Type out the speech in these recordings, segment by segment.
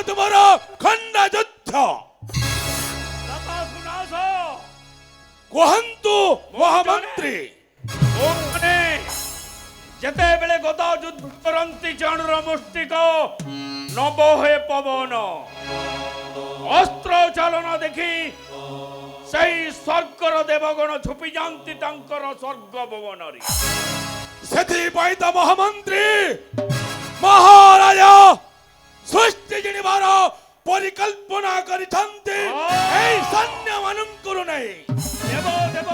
ତୁମର ଖଣ୍ଡା ଯୁଦ୍ଧ। କଥା ଶୁଣାସ କୁହନ୍ତୁ ମହାମନ୍ତ୍ରୀ। ମାନେ ଯେତେବେଳେ ଗଦା ଯୁଦ୍ଧ କରନ୍ତି ଚାଣୁର ମୁଷ୍ଟିକ ନବ ହୁଏ ପବନ ଅସ୍ତ୍ର ଚାଳନ ଦେଖି ସେହି ସ୍ୱର୍ଗର ଦେବଗଣ ଛୁପି ଯାଆନ୍ତି ତାଙ୍କର ସ୍ୱର୍ଗ ଭବନରେ। ସେଥିପାଇଁ ତ ମହାମନ୍ତ୍ରୀ ମହାରାଜା ସୃଷ୍ଟି ଜିଣିବାର ପରିକଳ୍ପନା କରିଛନ୍ତି ଏହି ସୈନ୍ୟମାନଙ୍କର ନେଇ।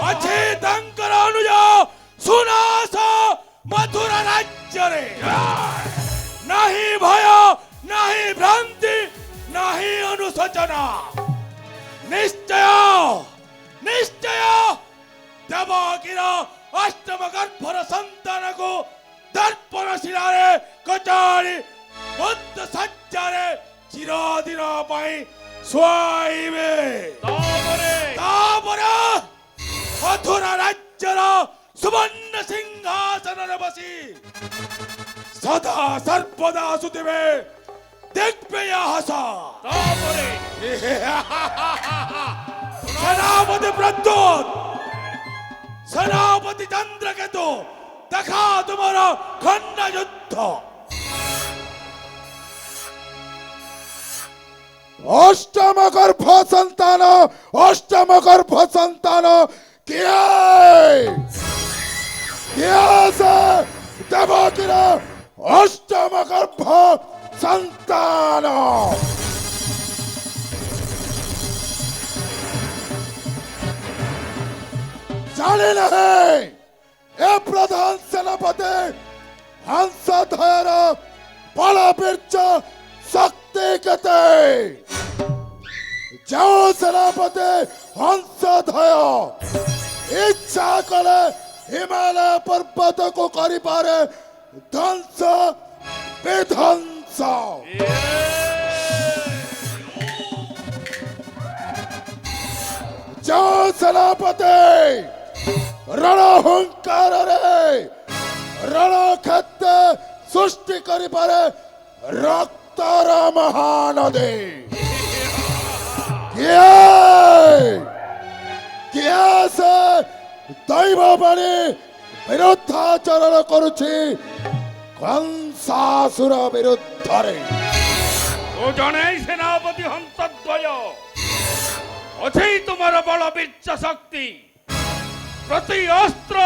ଅଛି ତାଙ୍କର ଅନୁଜ ସୁନାସ ମଥୁରା ରାଜ୍ୟରେ ନାହିଁ ଭୟ ନାହିଁ ଭ୍ରାନ୍ତି ନାହିଁ ଅନୁଶୋଚନା। ନିଶ୍ଚୟ ନିଶ୍ଚୟ ଦେବକୀର ଅଷ୍ଟମ ଗର୍ଭର ସନ୍ତାନକୁ ଦର୍ପଣ ଶିଳାରେ କଚାଡ଼ି ବୁଦ୍ଧ ସଜ୍ଜାରେ ଚିରଦିନ ପାଇଁ ଶୁଆଇବେ। ତାପରେ ମଥୁରା ରାଜ୍ୟର ସୁବର୍ଣ୍ଣ ସିଂହାସନରେ ବସି ସଦା ସର୍ବଦା ଆସୁଥିବେ ଦିଗ୍ବିଜୟ ହାସ। ତାପରେ ସେନାପତି ପ୍ରଦ୍ୟୁତ ସେନାପତି ଚନ୍ଦ୍ରକେତୁ ଦେଖା ତୁମର ଖଣ୍ଡା ଯୁଦ୍ଧ। অষ্টম গর্ভ সন্তান অষ্টম গর্ভ সন্তান কে আছে দেবকীর অষ্টম গর্ভ সন্তান। জানি নাই এ প্রধান সেনাপতি হংসধ্বজর বল বীর্য শক্তি কেতে। ଯେଉଁ ସେନାପତି ହଂସଧ୍ୱଜ ଇଚ୍ଛା କଲେ ହିମାଳୟ ପର୍ବତକୁ କରିପାରେ ଧ୍ୱଂସ ବିଧ୍ୱଂସ। ଯେଉଁ ସେନାପତି ରଣହୁଙ୍କାରରେ ରଣକ୍ଷେତ୍ର ସୃଷ୍ଟି କରିପାରେ ରକ୍ତର ମହାନଦୀ। କିଏ ଦୈବବାଣୀ ବିରୁଦ୍ଧାଚରଣ କରୁଛି କଂସାସୁର ବିରୁଦ୍ଧରେ। ଓ ଜଣେ ସେନାପତି ହଂସଧ୍ୱଜ ଅଛି ତୁମର ବଳ ବୀର୍ଯ୍ୟ ଶକ୍ତି ପ୍ରତି ଅସ୍ତ୍ର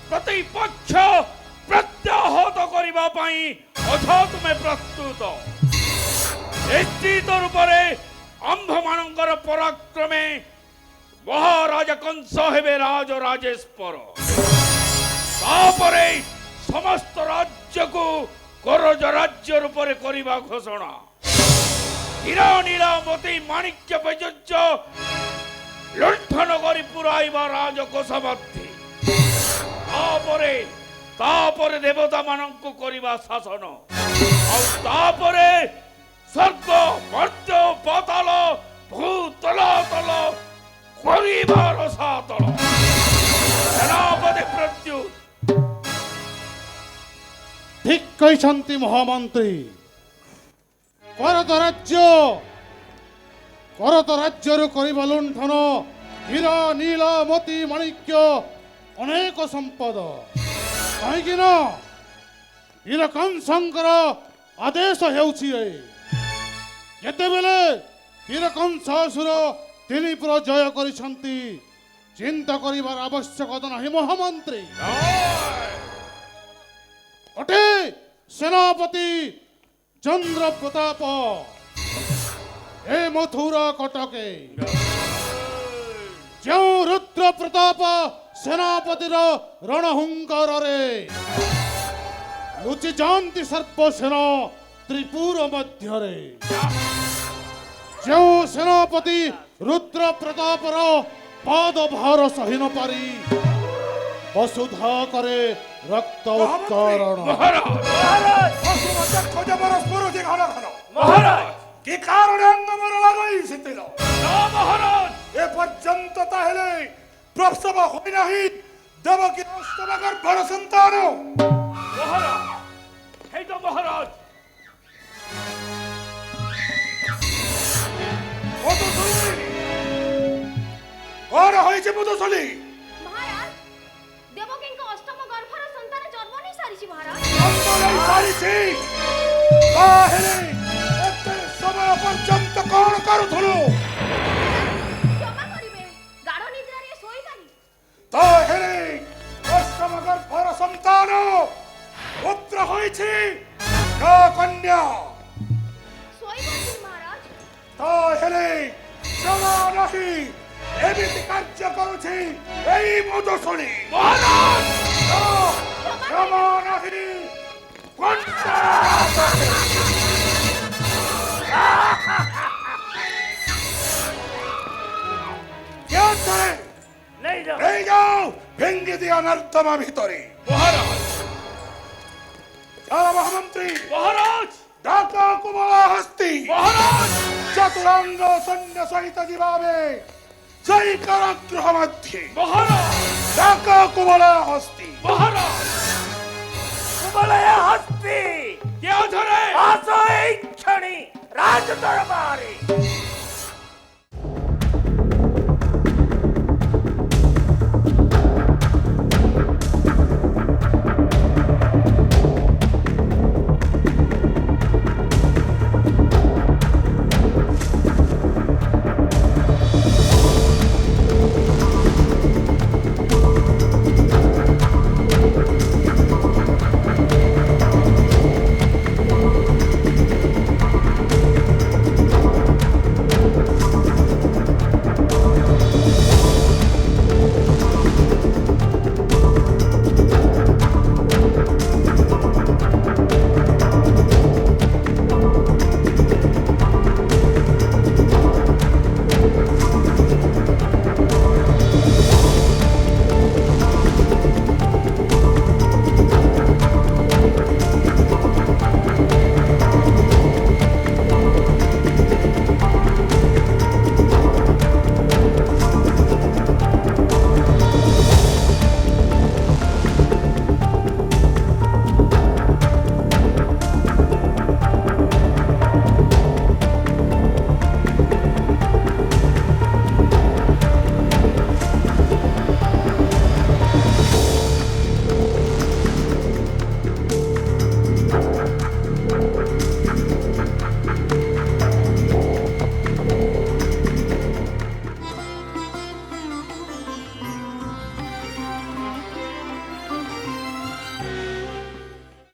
ପ୍ରତି ପକ୍ଷ ପ୍ରତ୍ୟାହତ କରିବା ପାଇଁ ଅଛ ତୁମେ ପ୍ରସ୍ତୁତ। ନିଶ୍ଚିତ ରୂପରେ ଆମ୍ଭମାନଙ୍କର ପରାକ୍ରମେ ମହାରାଜ କଂସ ହେବେ ରାଜ ରାଜେଶ୍ୱର। ତାପରେ ସମସ୍ତ ରାଜ୍ୟକୁ କରଜ ରାଜ୍ୟ ରୂପରେ କରିବା ଘୋଷଣା। ହୀରା ନୀଳାମତି ମାଣିକ୍ୟ ବୈଜଯ୍ୟ ଲୁଣ୍ଠନ କରି ପୁରାଇବା ରାଜକୋଷ ମଧ୍ୟ। ତାପରେ ଦେବତା ମାନଙ୍କୁ କରିବା ଶାସନ। ଆଉ ତାପରେ ସ୍ୱର୍ଗ ମର୍ତ୍ତ୍ୟ ପାତାଳ ଭୂତଳ ତଳ କରିବାର ସାତଳ। ସେନାପତି ପ୍ରଦ୍ୟୁତ ঠিক କହିଛନ୍ତି ମହାମନ୍ତ୍ରୀ। କରତ ରାଜ୍ୟରୁ କରିବା ଲୁଣ୍ଠନ ହୀରା ନୀଳ ମୋତି ମାଣିକ୍ୟ ଅନେକ ସମ୍ପଦ। କାହିଁକି ନା ବୀର କଂସଙ୍କର ଆଦେଶ ହେଉଛି ଯେତେବେଳେ ବୀର କଂସାସୁର ତିନିପୁର ଜୟ କରିଛନ୍ତି ଚିନ୍ତା କରିବାର ଆବଶ୍ୟକତା ନାହିଁ ମହାମନ୍ତ୍ରୀ। ଅଟେ ସେନାପତି ଚନ୍ଦ୍ର ପ୍ରତାପ ଏ ମଥୁରା କଟକେ ଯେଉଁ ରୁଦ୍ର ପ୍ରତାପ ସେନାପତିର ରଣହୁଙ୍କାରରେ ଲୁଚି ଯାଆନ୍ତି ସର୍ବସେନା ତ୍ରିପୁର ମଧ୍ୟରେ। ଯେଉଁ ସେନାପତି ରୁଦ୍ର ପ୍ରତାପର ପାଦ ଭାର ସହି ନ ପାରି ବସୁଧା କରେ ରକ୍ତ ଉତ୍ତରଣ। কি কারণে অঙ্গমর লাগাইছিল মহারাজ? এ পর্যন্ত তাহলে প্রসব হয় নাহি দেবকী অষ্টম গর্ভর সন্তান। মহারাজ এই তো মহারাজ হয়েছে মধুসূলী? মহারাজ দেবকীଙ୍କ অষ্টম গর্ভর সন্তান জন্ম নেই সারিছি মহারাজ। জন্ম সারিছি তাহেলে এতে সময় পর্যন্ত কোন করুথুলু? ক্ষমা করিবে গাঢ় নিদ্রারে শোই পারি। তাহেলে অষ্টম গর্ভর সন্তান পুত্র হয়েছে না কন্যা? শোই পারি মহারাজ। তাহেলে ক্ষমা নাহি এমিতি কার্য করুছি এই মধুসূলী। মহারাজ ক্ষমা নাহি কন্যা কে আছে? এই যাও ভেঙ্গে দিয়া নর্দমা ভিতরে। মহারাজ যারা মহামন্ত্রী মহারাজ ডাকা কুমলা হস্তি মহারাজ চতুরঙ্গ সৈন্য সহিত জীবাবে সেই কারাগৃহ মধ্যে মহারাজ ডাকা কুমলা হস্তি। মহারাজ কুমলয়া হস্তি কে ধরে আসো এই ক্ষণে রাজ দরবারে।